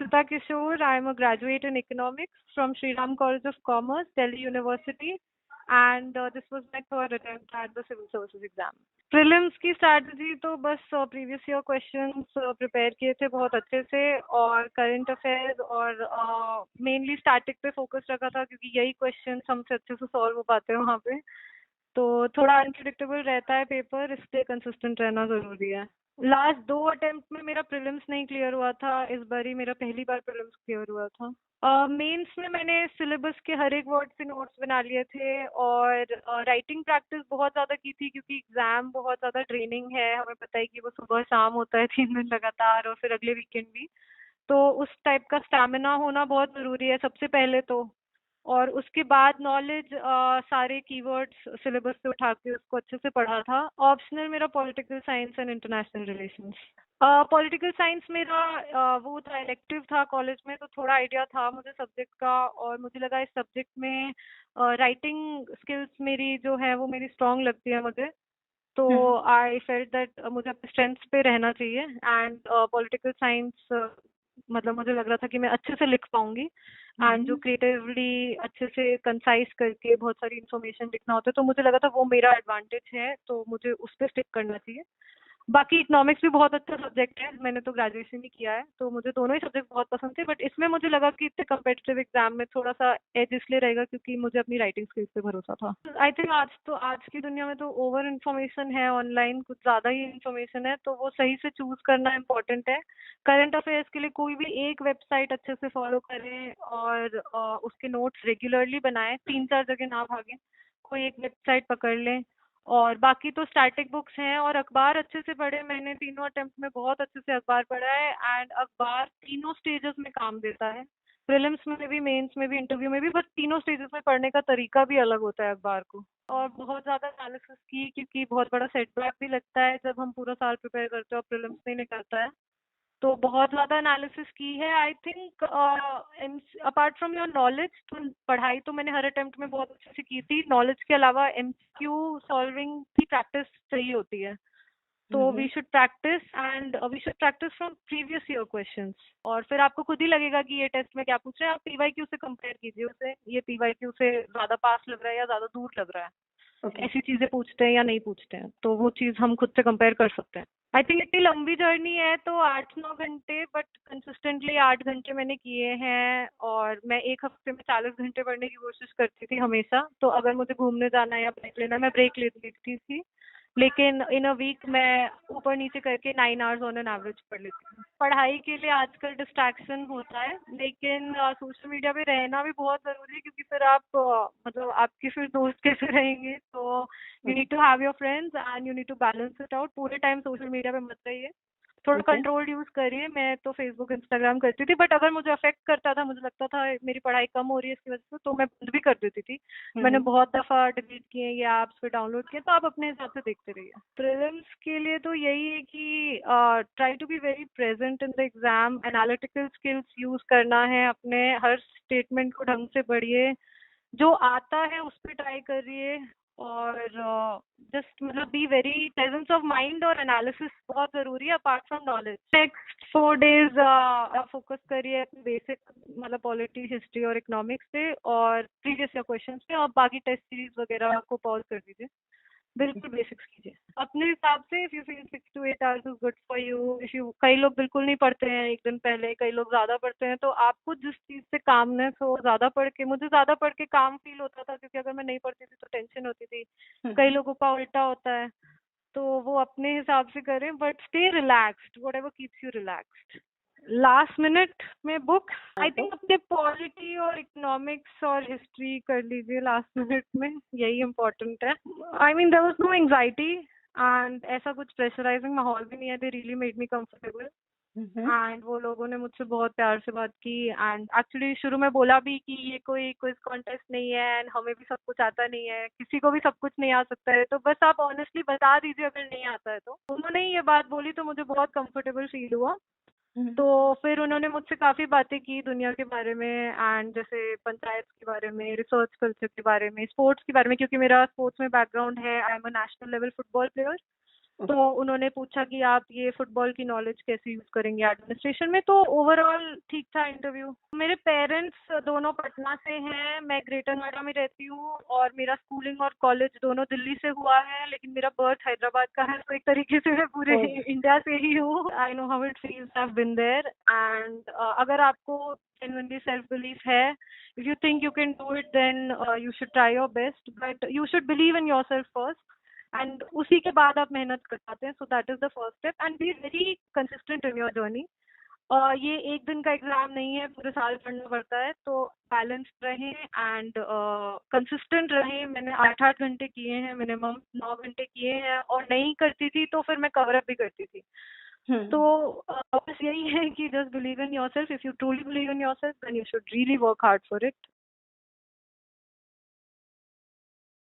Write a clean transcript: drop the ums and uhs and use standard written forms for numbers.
Samantha Kishore. I'm a graduate in economics from Sri Ram College of Commerce, Delhi University, and this was my third attempt at the civil services exam. Prelims की strategy तो बस previous year questions prepare किए थे बहुत अच्छे से, और current affairs और मेनली स्टैटिक पे फोकस रखा था क्योंकि यही क्वेश्चन हमसे अच्छे से सॉल्व हो पाते हैं वहाँ पे। तो थोड़ा अनप्रिडिक्टेबल रहता है पेपर, इसलिए कंसिस्टेंट रहना जरूरी है। लास्ट 2 अटेम्प्ट में मेरा प्रीलिम्स नहीं क्लियर हुआ था, इस बार ही मेरा पहली बार प्रीलिम्स क्लियर हुआ था। मेंस में मैंने सिलेबस के हर एक वर्ड से नोट्स बना लिए थे, और राइटिंग प्रैक्टिस बहुत ज़्यादा की थी क्योंकि एग्ज़ाम बहुत ज़्यादा ट्रेनिंग है, हमें पता है कि वो सुबह शाम होता है 3 दिन लगातार, और फिर अगले वीकेंड भी। तो उस टाइप का स्टैमिना होना बहुत ज़रूरी है सबसे पहले तो, और उसके बाद नॉलेज सारे कीवर्ड्स सिलेबस से उठा के उसको अच्छे से पढ़ा था। ऑप्शनल मेरा political science and international relations. Political science मेरा वो था, इलेक्टिव था कॉलेज में, तो थोड़ा आइडिया था मुझे सब्जेक्ट का, और मुझे लगा इस सब्जेक्ट में राइटिंग स्किल्स मेरी जो है वो मेरी स्ट्रांग लगती है मुझे। तो आई फेल्ट दैट मुझे अपने स्ट्रेंथ्स पे रहना चाहिए, एंड पॉलिटिकल साइंस मतलब मुझे लग रहा था कि मैं अच्छे से लिख पाऊंगी, एंड जो क्रिएटिवली अच्छे से कंसाइज करके बहुत सारी इन्फॉर्मेशन लिखना होता है, तो मुझे लगा था वो मेरा एडवांटेज है, तो मुझे उस पर स्टिक करना चाहिए। बाकी इकोनॉमिक्स भी बहुत अच्छा सब्जेक्ट है, मैंने तो ग्रेजुएशन ही किया है, तो मुझे दोनों ही सब्जेक्ट बहुत पसंद थे, बट इसमें मुझे लगा कि इतने कम्पिटिटिव एग्जाम में थोड़ा सा एज इसलिए रहेगा क्योंकि मुझे अपनी राइटिंग स्किल्स पे भरोसा था। आई थिंक आज की दुनिया में तो ओवर इन्फॉर्मेशन है ऑनलाइन, कुछ ज्यादा ही इन्फॉर्मेशन है, तो वो सही से चूज करना इम्पोर्टेंट है। करंट अफेयर्स के लिए कोई भी एक वेबसाइट अच्छे से फॉलो करें, और उसके नोट्स रेगुलरली बनाएं, 3-4 जगह ना भागें, कोई एक वेबसाइट पकड़ लें। और बाकी तो स्टैटिक बुक्स हैं, और अखबार अच्छे से पढ़े, मैंने तीनों अटेम्प्ट में बहुत अच्छे से अखबार पढ़ा है, एंड अखबार तीनों स्टेजेस में काम देता है, प्रीलिम्स में भी, मेंस में भी, इंटरव्यू में भी, बस तीनों स्टेजेस में पढ़ने का तरीका भी अलग होता है अखबार को। और बहुत ज्यादा एनालिसिस की, क्योंकि बहुत बड़ा सेटबैक भी लगता है जब हम पूरा साल प्रिपेयर करते हैं और प्रीलिम्स नहीं निकलता है, तो बहुत ज्यादा एनालिसिस की है। I think apart from your knowledge, तो पढ़ाई तो मैंने हर अटेम्प्ट में बहुत अच्छे से की थी, नॉलेज के अलावा एमसीक्यू सॉल्विंग की प्रैक्टिस चाहिए होती है, तो we should practice, and we should practice from previous year questions, और फिर आपको खुद ही लगेगा कि ये टेस्ट में क्या पूछ रहे हैं, आप पीवाईक्यू से कंपेयर कीजिए उसे, ये पीवाईक्यू से ज्यादा पास लग रहा है या ज्यादा दूर लग रहा है, ऐसी चीजें पूछते हैं या नहीं पूछते हैं, तो वो चीज हम खुद से कंपेयर कर सकते हैं। आई थिंक इतनी लंबी जर्नी है तो 8-9 घंटे, बट कंसिस्टेंटली 8 घंटे मैंने किए हैं, और मैं एक हफ्ते में 40 घंटे पढ़ने की कोशिश करती थी हमेशा। तो अगर मुझे घूमने जाना है या ब्रेक लेना है, मैं ब्रेक ले लेती थी, लेकिन इन अ वीक मैं ऊपर नीचे करके 9 आवर्स ऑन एन एवरेज पढ़ लेती हूँ। पढ़ाई के लिए आजकल डिस्ट्रैक्शन होता है, लेकिन सोशल मीडिया पे रहना भी बहुत जरूरी है, क्योंकि फिर आप मतलब आपके फिर दोस्त कैसे रहेंगे, तो you need to have your friends and you need to balance it out. पूरे टाइम सोशल मीडिया पे मत रहिए, थोड़ा कंट्रोल यूज करिए। मैं तो फेसबुक इंस्टाग्राम करती थी, बट अगर मुझे अफेक्ट करता था, मुझे लगता था मेरी पढ़ाई कम हो रही है इसकी वजह से, तो मैं बंद भी कर देती थी। मैंने बहुत दफा डिलीट किए ये ऐप्स, पे डाउनलोड किए, तो आप अपने हिसाब से देखते रहिए। प्रीलिम्स के लिए तो यही है कि try to be very present in the exam, analytical skills use करना है अपने, हर स्टेटमेंट को ढंग से पढ़िए, जो आता है उस पर ट्राई करिए, और जस्ट मतलब be very presence of mind, और एनालिसिस बहुत जरूरी है apart from knowledge. Next 4 days focus करिए अपने बेसिक मतलब पॉलिटी, हिस्ट्री और इकोनॉमिक्स पे, और प्रीवियस ईयर क्वेश्चंस पे, और बाकी टेस्ट सीरीज वगैरह को पॉज कर दीजिए, बिल्कुल बेसिक्स कीजिए अपने हिसाब से। If you feel 6 to 8 hours is good for you. If you, कई लोग बिल्कुल नहीं पढ़ते हैं एक दिन पहले, कई लोग ज्यादा पढ़ते हैं, तो आपको जिस चीज से कामनेस हो, ज्यादा पढ़ के, मुझे ज्यादा पढ़ के काम फील होता था, क्योंकि अगर मैं नहीं पढ़ती थी तो टेंशन होती थी। कई लोगों का उल्टा होता है, तो वो अपने हिसाब से करें, but stay relaxed, whatever keeps you relaxed. Last minute में बुक, आई थिंक अपने पॉलिटी और इकोनॉमिक्स और हिस्ट्री कर लीजिए लास्ट मिनट में, यही इम्पोर्टेंट है। I mean there was no anxiety, and ऐसा कुछ प्रेशराइजिंग माहौल भी नहीं है, they really made me comfortable, and वो लोगों ने मुझसे बहुत प्यार से बात की, एंड एक्चुअली शुरू में बोला भी कि ये कोई क्विज कॉन्टेस्ट नहीं है, एंड हमें भी सब कुछ आता नहीं है, किसी को भी सब कुछ नहीं आ सकता है, तो बस आप ऑनेस्टली बता दीजिए अगर नहीं आता है। तो उन्होंने ये बात बोली तो मुझे बहुत कंफर्टेबल फील हुआ। तो फिर उन्होंने मुझसे काफी बातें की दुनिया के बारे में, एंड जैसे पंचायत के बारे में, रिसर्च कल्चर के बारे में, स्पोर्ट्स के बारे में, क्योंकि मेरा स्पोर्ट्स में बैकग्राउंड है, I am a national level football player, तो उन्होंने पूछा कि आप ये फुटबॉल की नॉलेज कैसे यूज करेंगे एडमिनिस्ट्रेशन में। तो ओवरऑल ठीक था इंटरव्यू। मेरे पेरेंट्स दोनों पटना से हैं, मैं ग्रेटर नोएडा में रहती हूँ, और मेरा स्कूलिंग और कॉलेज दोनों दिल्ली से हुआ है, लेकिन मेरा बर्थ हैदराबाद का है, तो एक तरीके से मैं पूरे इंडिया से ही हूँ। I know how it feels, I have been there. And अगर आपको genuinely self belief है, if you think you can do it, then you should try your best, but you should believe in yourself first, and उसी के बाद आप मेहनत कर पाते हैं। So that is the first step, and be very consistent in your journey. ये एक दिन का एग्जाम नहीं है, पूरे साल पढ़ना पड़ता है। तो बैलेंस रहें एंड कंसिस्टेंट रहें। मैंने 8-8 घंटे किए हैं, मिनिमम 9 घंटे किए हैं, और नहीं करती थी तो फिर मैं कवर अप भी करती थी। तो बस यही है कि just believe in yourself. If you truly believe in yourself, then you should really work hard for it,